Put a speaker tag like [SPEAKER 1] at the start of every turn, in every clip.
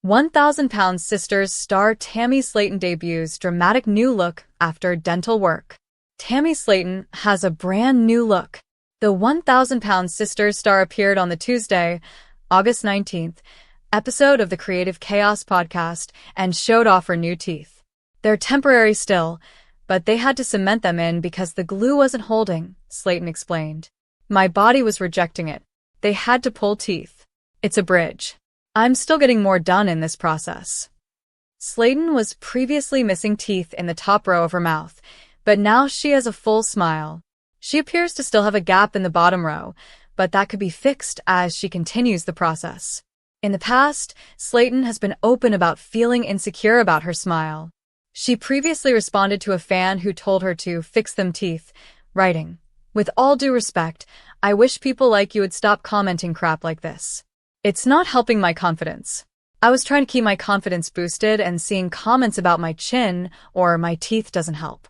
[SPEAKER 1] 1,000-Pound Sisters star Tammy Slaton debuts dramatic new look after dental work. Tammy Slaton has a brand new look. The 1,000-Pound Sisters star appeared on the Tuesday, August 19th, episode of the Creative Chaos podcast and showed off her new teeth. They're temporary still, but they had to cement them in because the glue wasn't holding, Slaton explained. My body was rejecting it. They had to pull teeth. It's a bridge. I'm still getting more done in this process. Slaton was previously missing teeth in the top row of her mouth, but now she has a full smile. She appears to still have a gap in the bottom row, but that could be fixed as she continues the process. In the past, Slaton has been open about feeling insecure about her smile. She previously responded to a fan who told her to fix them teeth, writing, "With all due respect, I wish people like you would stop commenting crap like this. It's not helping my confidence. I was trying to keep my confidence boosted and seeing comments about my chin or my teeth doesn't help."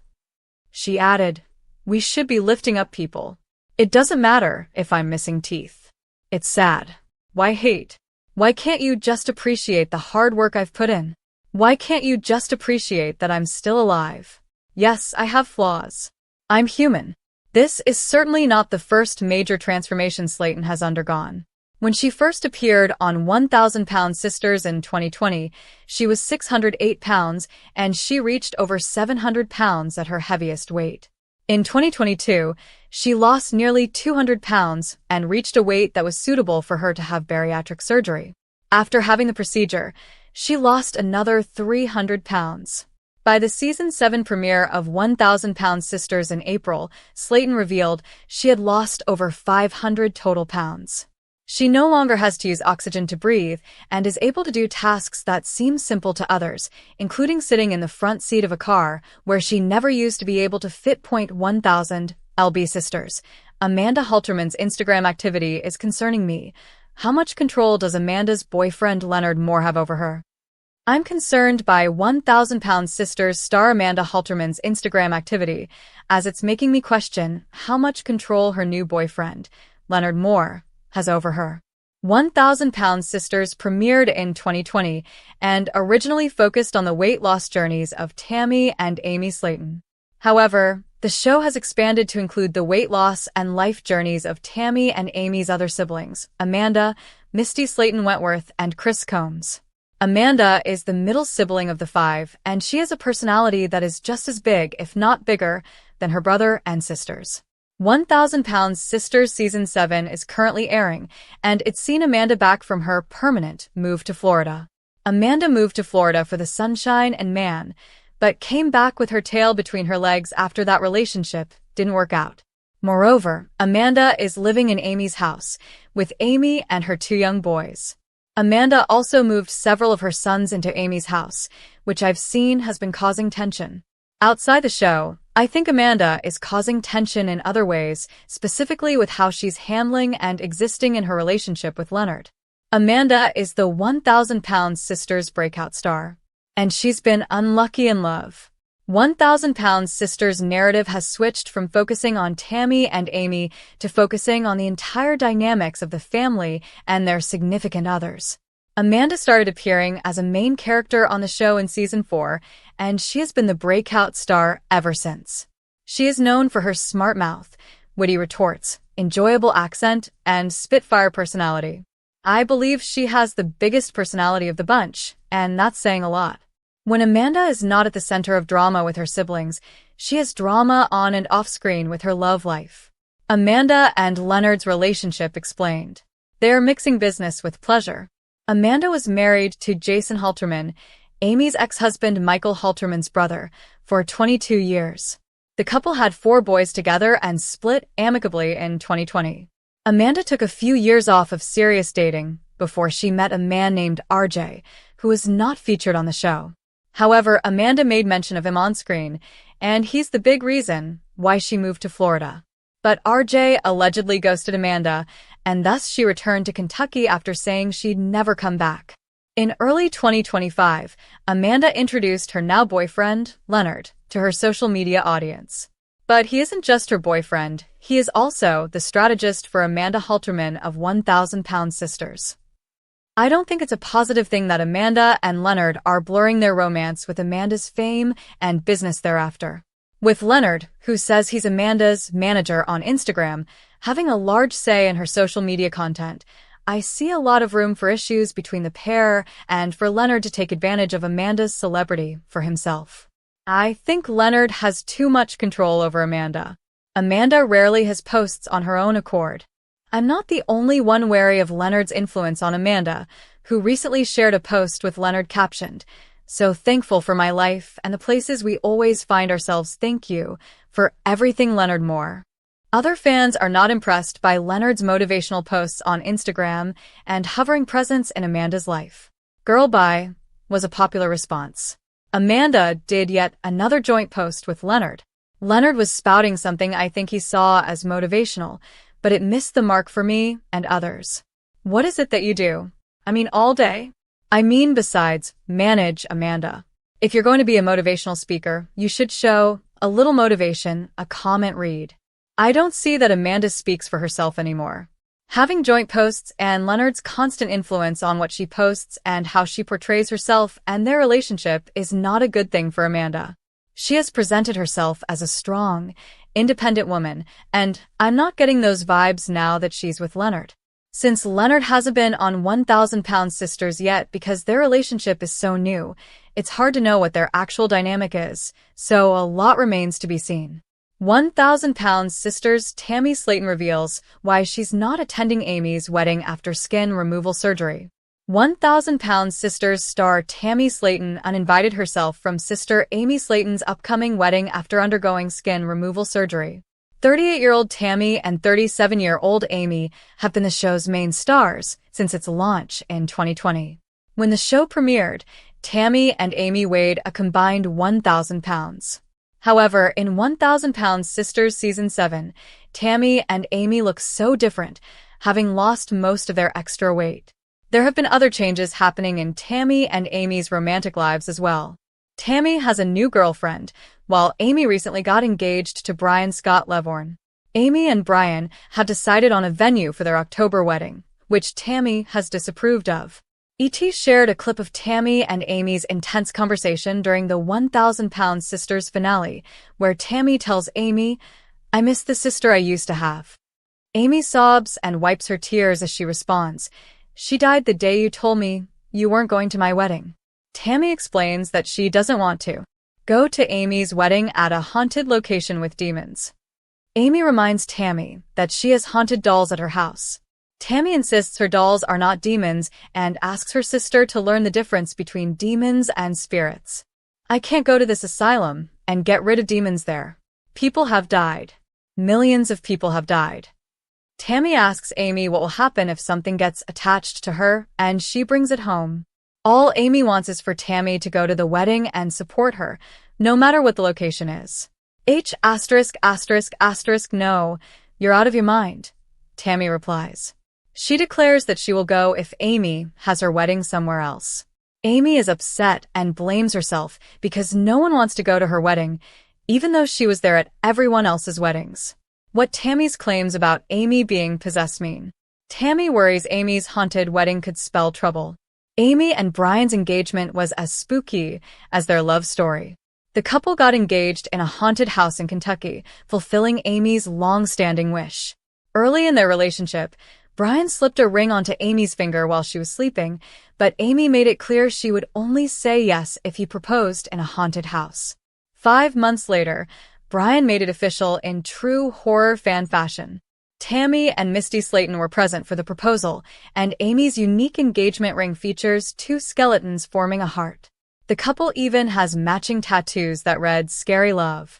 [SPEAKER 1] She added, "We should be lifting up people. It doesn't matter if I'm missing teeth. It's sad. Why hate? Why can't you just appreciate the hard work I've put in? Why can't you just appreciate that I'm still alive? Yes, I have flaws. I'm human." This is certainly not the first major transformation Slaton has undergone. When she first appeared on 1,000-Pound Sisters in 2020, she was 608 pounds and she reached over 700 pounds at her heaviest weight. In 2022, she lost nearly 200 pounds and reached a weight that was suitable for her to have bariatric surgery. After having the procedure, she lost another 300 pounds. By the Season 7 premiere of 1,000-Pound Sisters in April, Slaton revealed she had lost over 500 total pounds. She no longer has to use oxygen to breathe and is able to do tasks that seem simple to others, including sitting in the front seat of a car, where she never used to be able to fit. 1,000 lb Sisters. Amanda Halterman's Instagram activity is concerning me. How much control does Amanda's boyfriend Leonard Moore have over her? I'm concerned by 1,000-Pound Sisters star Amanda Halterman's Instagram activity, as it's making me question how much control her new boyfriend, Leonard Moore, has over her. 1,000-Pound Sisters premiered in 2020 and originally focused on the weight loss journeys of Tammy and Amy Slaton. However, the show has expanded to include the weight loss and life journeys of Tammy and Amy's other siblings, Amanda, Misty Slaton Wentworth, and Chris Combs. Amanda is the middle sibling of the five, and she has a personality that is just as big, if not bigger, than her brother and sisters. 1,000-Pound Sisters Season 7 is currently airing, and it's seen Amanda back from her permanent move to Florida. Amanda moved to Florida for the sunshine and man, but came back with her tail between her legs after that relationship didn't work out. Moreover, Amanda is living in Amy's house, with Amy and her two young boys. Amanda also moved several of her sons into Amy's house, which I've seen has been causing tension. Outside the show, I think Amanda is causing tension in other ways, specifically with how she's handling and existing in her relationship with Leonard. Amanda is the 1,000-Pound Sisters breakout star, and she's been unlucky in love. 1,000-Pound Sisters narrative has switched from focusing on Tammy and Amy to focusing on the entire dynamics of the family and their significant others. Amanda started appearing as a main character on the show in Season 4, and she has been the breakout star ever since. She is known for her smart mouth, witty retorts, enjoyable accent, and spitfire personality. I believe she has the biggest personality of the bunch, and that's saying a lot. When Amanda is not at the center of drama with her siblings, she has drama on and off screen with her love life. Amanda and Leonard's relationship explained. They are mixing business with pleasure. Amanda was married to Jason Halterman, Amy's ex-husband Michael Halterman's brother, for 22 years. The couple had 4 boys together and split amicably in 2020. Amanda took a few years off of serious dating before she met a man named RJ, who was not featured on the show. However, Amanda made mention of him on screen, and he's the big reason why she moved to Florida. But RJ allegedly ghosted Amanda, and thus she returned to Kentucky after saying she'd never come back. In early 2025, Amanda introduced her now boyfriend, Leonard, to her social media audience. But he isn't just her boyfriend, he is also the strategist for Amanda Halterman of 1,000-Pound Sisters. I don't think it's a positive thing that Amanda and Leonard are blurring their romance with Amanda's fame and business thereafter. With Leonard, who says he's Amanda's manager on Instagram, having a large say in her social media content, I see a lot of room for issues between the pair and for Leonard to take advantage of Amanda's celebrity for himself. I think Leonard has too much control over Amanda. Amanda rarely has posts on her own accord. I'm not the only one wary of Leonard's influence on Amanda, who recently shared a post with Leonard captioned, "So thankful for my life and the places we always find ourselves. Thank you for everything, Leonard Moore." Other fans are not impressed by Leonard's motivational posts on Instagram and hovering presence in Amanda's life. "Girl, bye," was a popular response. Amanda did yet another joint post with Leonard. Leonard was spouting something I think he saw as motivational, but it missed the mark for me and others. "What is it that you do? I mean, all day? I mean, besides manage Amanda. If you're going to be a motivational speaker, you should show a little motivation," a comment read. I don't see that Amanda speaks for herself anymore. Having joint posts and Leonard's constant influence on what she posts and how she portrays herself and their relationship is not a good thing for Amanda. She has presented herself as a strong, independent woman, and I'm not getting those vibes now that she's with Leonard. Since Leonard hasn't been on 1,000-pound sisters yet because their relationship is so new, it's hard to know what their actual dynamic is, so a lot remains to be seen. 1,000-pound sisters Tammy Slaton reveals why she's not attending Amy's wedding after skin removal surgery. 1,000-pound sisters star Tammy Slaton uninvited herself from sister Amy Slaton's upcoming wedding after undergoing skin removal surgery. 38-year-old Tammy and 37-year-old Amy have been the show's main stars since its launch in 2020. When the show premiered, Tammy and Amy weighed a combined 1,000 pounds. However, in 1,000 Pound Sisters Season 7, Tammy and Amy look so different, having lost most of their extra weight. There have been other changes happening in Tammy and Amy's romantic lives as well. Tammy has a new girlfriend, while Amy recently got engaged to Brian Scott Levorn. Amy and Brian have decided on a venue for their October wedding, which Tammy has disapproved of. ET shared a clip of Tammy and Amy's intense conversation during the 1,000 Pound Sisters finale, where Tammy tells Amy, "I miss the sister I used to have." Amy sobs and wipes her tears as she responds, "She died the day you told me you weren't going to my wedding." Tammy explains that she doesn't want to go to Amy's wedding at a haunted location with demons. Amy reminds Tammy that she has haunted dolls at her house. Tammy insists her dolls are not demons and asks her sister to learn the difference between demons and spirits. "I can't go to this asylum and get rid of demons there. People have died. Millions of people have died." Tammy asks Amy what will happen if something gets attached to her, and she brings it home. All Amy wants is for Tammy to go to the wedding and support her, no matter what the location is. No, you're out of your mind," Tammy replies. She declares that she will go if Amy has her wedding somewhere else. Amy is upset and blames herself because no one wants to go to her wedding, even though she was there at everyone else's weddings. What Tammy's claims about Amy being possessed mean? Tammy worries Amy's haunted wedding could spell trouble. Amy and Brian's engagement was as spooky as their love story. The couple got engaged in a haunted house in Kentucky, fulfilling Amy's long-standing wish. Early in their relationship, Brian slipped a ring onto Amy's finger while she was sleeping, but Amy made it clear she would only say yes if he proposed in a haunted house. 5 months later, Brian made it official in true horror fan fashion. Tammy and Misty Slaton were present for the proposal, and Amy's unique engagement ring features 2 skeletons forming a heart. The couple even has matching tattoos that read "Scary Love."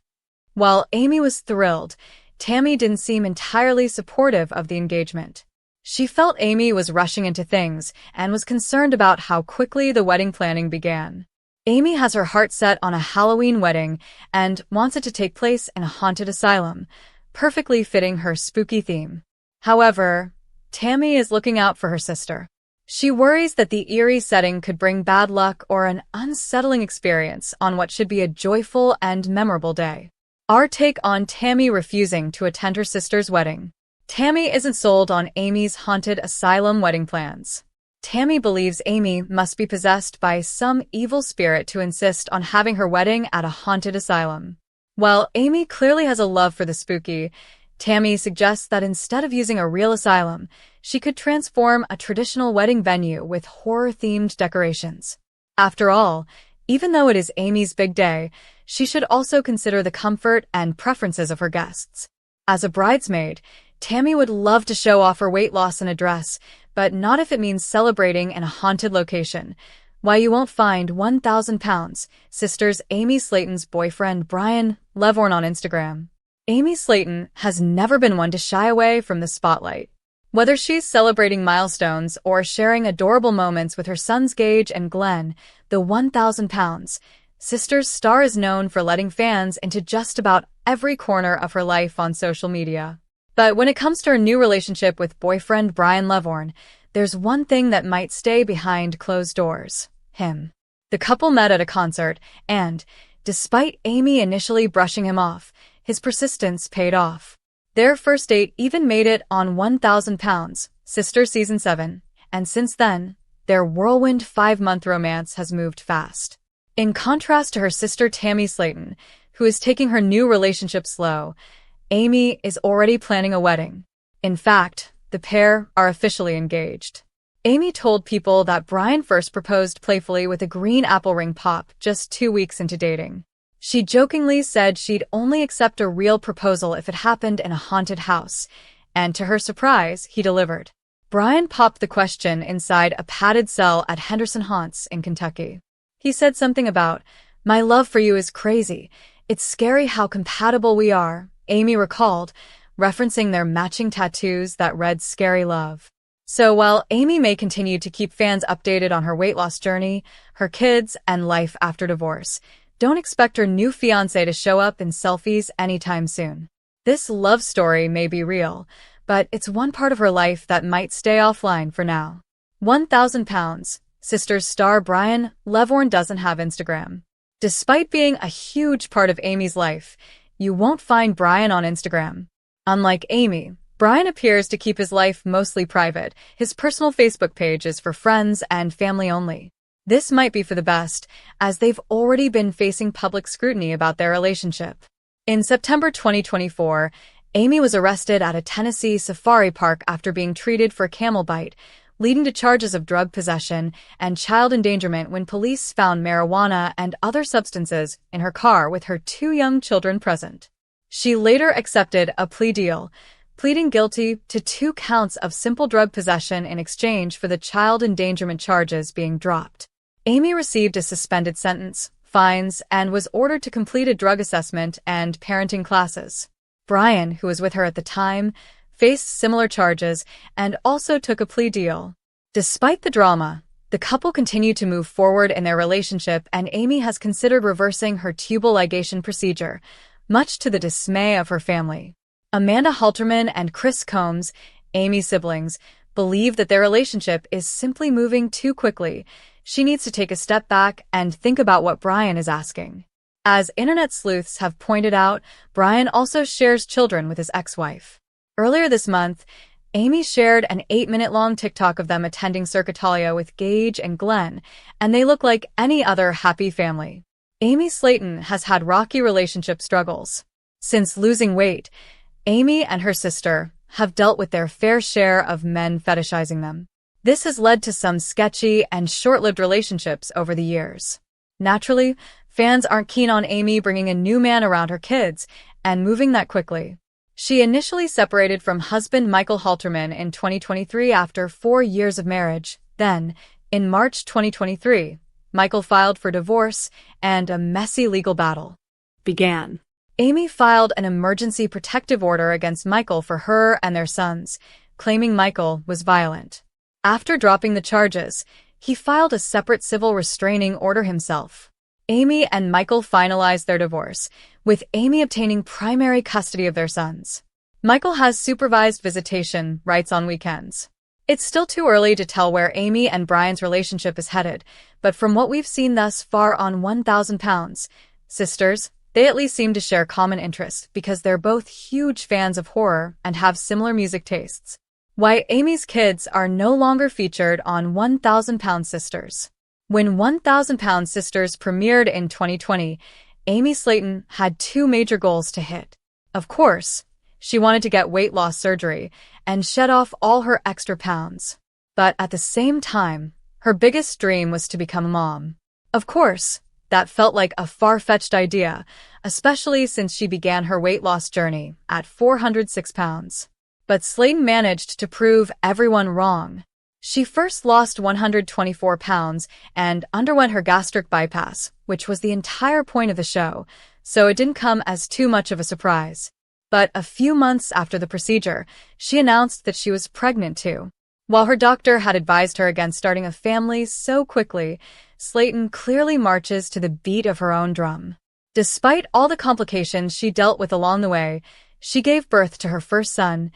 [SPEAKER 1] While Amy was thrilled, Tammy didn't seem entirely supportive of the engagement. She felt Amy was rushing into things and was concerned about how quickly the wedding planning began. Amy has her heart set on a Halloween wedding and wants it to take place in a haunted asylum, perfectly fitting her spooky theme. However, Tammy is looking out for her sister. She worries that the eerie setting could bring bad luck or an unsettling experience on what should be a joyful and memorable day. Our take on Tammy refusing to attend her sister's wedding. Tammy isn't sold on Amy's haunted asylum wedding plans. Tammy believes Amy must be possessed by some evil spirit to insist on having her wedding at a haunted asylum. While Amy clearly has a love for the spooky, Tammy suggests that instead of using a real asylum, she could transform a traditional wedding venue with horror-themed decorations. After all, even though it is Amy's big day, she should also consider the comfort and preferences of her guests. As a bridesmaid, Tammy would love to show off her weight loss in a dress, but not if it means celebrating in a haunted location. Why you won't find 1,000 pounds, sisters Amy Slaton's boyfriend Brian Levorn on Instagram. Amy Slaton has never been one to shy away from the spotlight. Whether she's celebrating milestones or sharing adorable moments with her sons Gage and Glenn, the 1,000 pounds sisters star is known for letting fans into just about every corner of her life on social media. But when it comes to her new relationship with boyfriend Brian Levorn, there's one thing that might stay behind closed doors: him. The couple met at a concert, and, despite Amy initially brushing him off, his persistence paid off. Their first date even made it on 1,000 pounds, Sister Season 7, and since then, their whirlwind 5-month romance has moved fast. In contrast to her sister Tammy Slaton, who is taking her new relationship slow, Amy is already planning a wedding. In fact, the pair are officially engaged. Amy told People that Brian first proposed playfully with a green apple ring pop just 2 weeks into dating. She jokingly said she'd only accept a real proposal if it happened in a haunted house, and to her surprise, he delivered. Brian popped the question inside a padded cell at Henderson Haunts in Kentucky. He said something about, "My love for you is crazy. It's scary how compatible we are," Amy recalled, referencing their matching tattoos that read "Scary Love." So while Amy may continue to keep fans updated on her weight loss journey, her kids, and life after divorce, don't expect her new fiancé to show up in selfies anytime soon. This love story may be real, but it's one part of her life that might stay offline for now. 1,000 pounds. Sisters star Brian Levorn doesn't have Instagram. Despite being a huge part of Amy's life, you won't find Brian on Instagram. Unlike Amy, Brian appears to keep his life mostly private. His personal Facebook page is for friends and family only. This might be for the best, as they've already been facing public scrutiny about their relationship. In September 2024, Amy was arrested at a Tennessee safari park after being treated for camel bite, leading to charges of drug possession and child endangerment when police found marijuana and other substances in her car with her 2 young children present. She later accepted a plea deal, pleading guilty to 2 counts of simple drug possession in exchange for the child endangerment charges being dropped. Amy received a suspended sentence, fines, and was ordered to complete a drug assessment and parenting classes. Brian, who was with her at the time, faced similar charges and also took a plea deal. Despite the drama, the couple continued to move forward in their relationship, and Amy has considered reversing her tubal ligation procedure, much to the dismay of her family. Amanda Halterman and Chris Combs, Amy's siblings, believe that their relationship is simply moving too quickly. She needs to take a step back and think about what Brian is asking. As internet sleuths have pointed out, Brian also shares children with his ex-wife. Earlier this month, Amy shared an 8-minute-long TikTok of them attending Circuitalia with Gage and Glenn, and they look like any other happy family. Amy Slaton has had rocky relationship struggles. Since losing weight, Amy and her sister have dealt with their fair share of men fetishizing them. This has led to some sketchy and short-lived relationships over the years. Naturally, fans aren't keen on Amy bringing a new man around her kids and moving that quickly. She initially separated from husband Michael Halterman in 2023 after 4 years of marriage. Then, in March 2023, Michael filed for divorce, and a messy legal battle began. Amy filed an emergency protective order against Michael for her and their sons, claiming Michael was violent. After dropping the charges, he filed a separate civil restraining order himself. Amy and Michael finalized their divorce, with Amy obtaining primary custody of their sons. Michael has supervised visitation rights on weekends. It's still too early to tell where Amy and Brian's relationship is headed, but from what we've seen thus far on 1,000 pounds, sisters, they at least seem to share common interests because they're both huge fans of horror and have similar music tastes. Why Amy's kids are no longer featured on 1,000 Pound Sisters. When 1,000 Pound Sisters premiered in 2020, Amy Slaton had two major goals to hit. Of course, she wanted to get weight loss surgery and shed off all her extra pounds. But at the same time, her biggest dream was to become a mom. Of course, that felt like a far-fetched idea, especially since she began her weight loss journey at 406 pounds. But Slaton managed to prove everyone wrong. She first lost 124 pounds and underwent her gastric bypass, which was the entire point of the show, so it didn't come as too much of a surprise. But a few months after the procedure, she announced that she was pregnant too. While her doctor had advised her against starting a family so quickly, Slaton clearly marches to the beat of her own drum. Despite all the complications she dealt with along the way, she gave birth to her first son,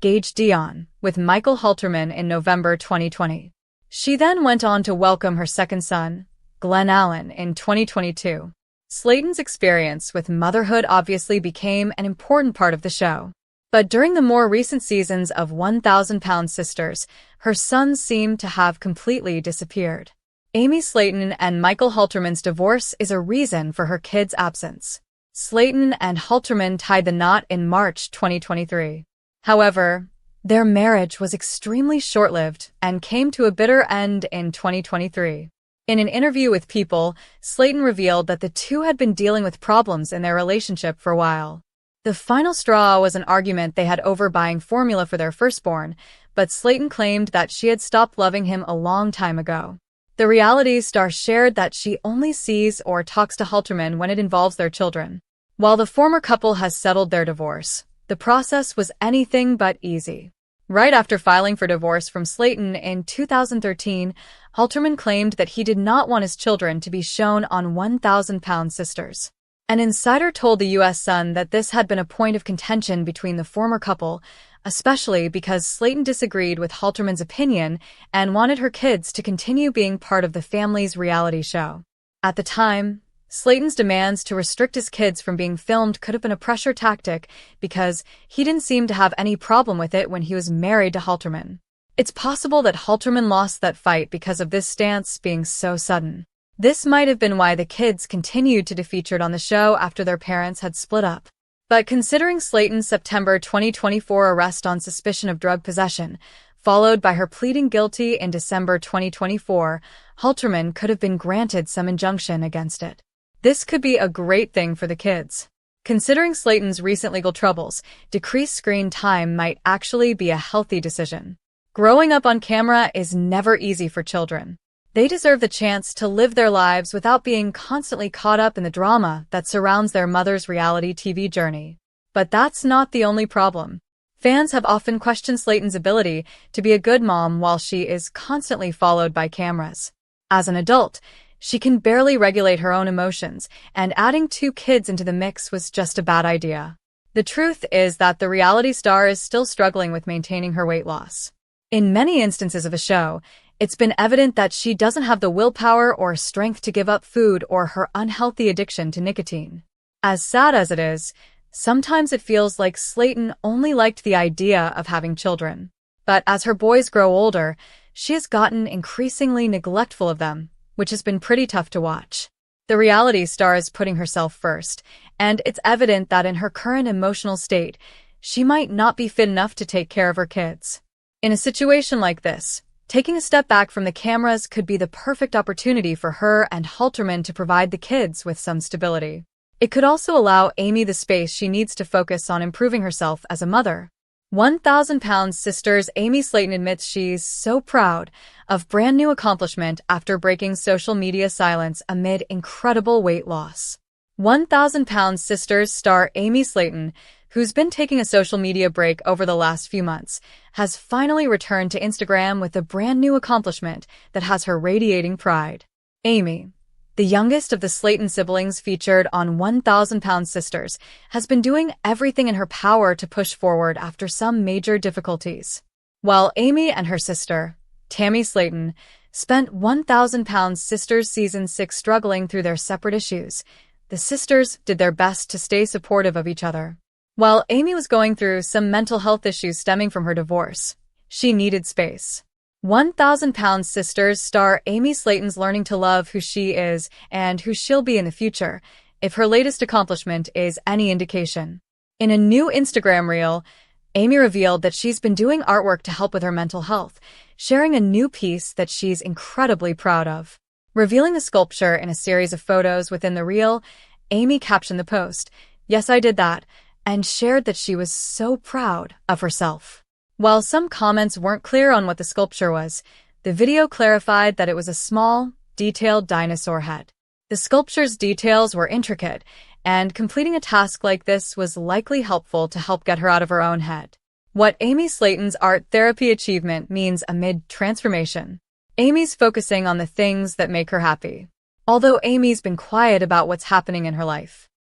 [SPEAKER 1] Gage Dion, with Michael Halterman in November 2020. She then went on to welcome her second son, Glenn Allen, in 2022. Slaton's experience with motherhood obviously became an important part of the show. But during the more recent seasons of 1,000 Pound Sisters, her sons seemed to have completely disappeared. Amy Slaton and Michael Halterman's divorce is a reason for her kids' absence. Slaton and Halterman tied the knot in March 2023. However, their marriage was extremely short-lived and came to a bitter end in 2023. In an interview with People, Slaton revealed that the two had been dealing with problems in their relationship for a while. The final straw was an argument they had over buying formula for their firstborn, but Slaton claimed that she had stopped loving him a long time ago. The reality star shared that she only sees or talks to Halterman when it involves their children. While the former couple has settled their divorce, the process was anything but easy. Right after filing for divorce from Slaton in 2013, Halterman claimed that he did not want his children to be shown on 1,000 Pound Sisters. An insider told the U.S. Sun that this had been a point of contention between the former couple, especially because Slaton disagreed with Halterman's opinion and wanted her kids to continue being part of the family's reality show. At the time, Slaton's demands to restrict his kids from being filmed could have been a pressure tactic because he didn't seem to have any problem with it when he was married to Halterman. It's possible that Halterman lost that fight because of this stance being so sudden. This might have been why the kids continued to be featured on the show after their parents had split up. But considering Slaton's September 2024 arrest on suspicion of drug possession, followed by her pleading guilty in December 2024, Halterman could have been granted some injunction against it. This could be a great thing for the kids. Considering Slaton's recent legal troubles, decreased screen time might actually be a healthy decision. Growing up on camera is never easy for children. They deserve the chance to live their lives without being constantly caught up in the drama that surrounds their mother's reality TV journey. But that's not the only problem. Fans have often questioned Slaton's ability to be a good mom while she is constantly followed by cameras. As an adult, she can barely regulate her own emotions, and adding two kids into the mix was just a bad idea. The truth is that the reality star is still struggling with maintaining her weight loss. In many instances of the show, it's been evident that she doesn't have the willpower or strength to give up food or her unhealthy addiction to nicotine. As sad as it is, sometimes it feels like Slaton only liked the idea of having children. But as her boys grow older, she has gotten increasingly neglectful of them, which has been pretty tough to watch. The reality star is putting herself first, and it's evident that in her current emotional state, she might not be fit enough to take care of her kids. In a situation like this, taking a step back from the cameras could be the perfect opportunity for her and Halterman to provide the kids with some stability. It could also allow Amy the space she needs to focus on improving herself as a mother. 1,000 Pound Sisters Amy Slaton admits she's so proud of brand new accomplishment after breaking social media silence amid incredible weight loss. 1,000 Pound Sisters star Amy Slaton, who's been taking a social media break over the last few months, has finally returned to Instagram with a brand new accomplishment that has her radiating pride. Amy, the youngest of the Slaton siblings featured on 1,000 Pound Sisters, has been doing everything in her power to push forward after some major difficulties. While Amy and her sister, Tammy Slaton, spent 1,000 Pound Sisters Season 6 struggling through their separate issues, the sisters did their best to stay supportive of each other. While Amy was going through some mental health issues stemming from her divorce, She needed space. 1,000-Pound Sisters star Amy Slaton's learning to love who she is and who she'll be in the future, if her latest accomplishment is any indication. In a new Instagram reel, Amy revealed that she's been doing artwork to help with her mental health, sharing a new piece that she's incredibly proud of. Revealing the sculpture in a series of photos within the reel, Amy captioned the post, "Yes, I did that," and shared that she was so proud of herself. While some comments weren't clear on what the sculpture was, the video clarified that it was a small, detailed dinosaur head. The sculpture's details were intricate, and completing a task like this was likely helpful to help get her out of her own head. What Amy Slaton's art therapy achievement means amid transformation. Amy's focusing on the things that make her happy. Although Amy's been quiet about what's happening in her life,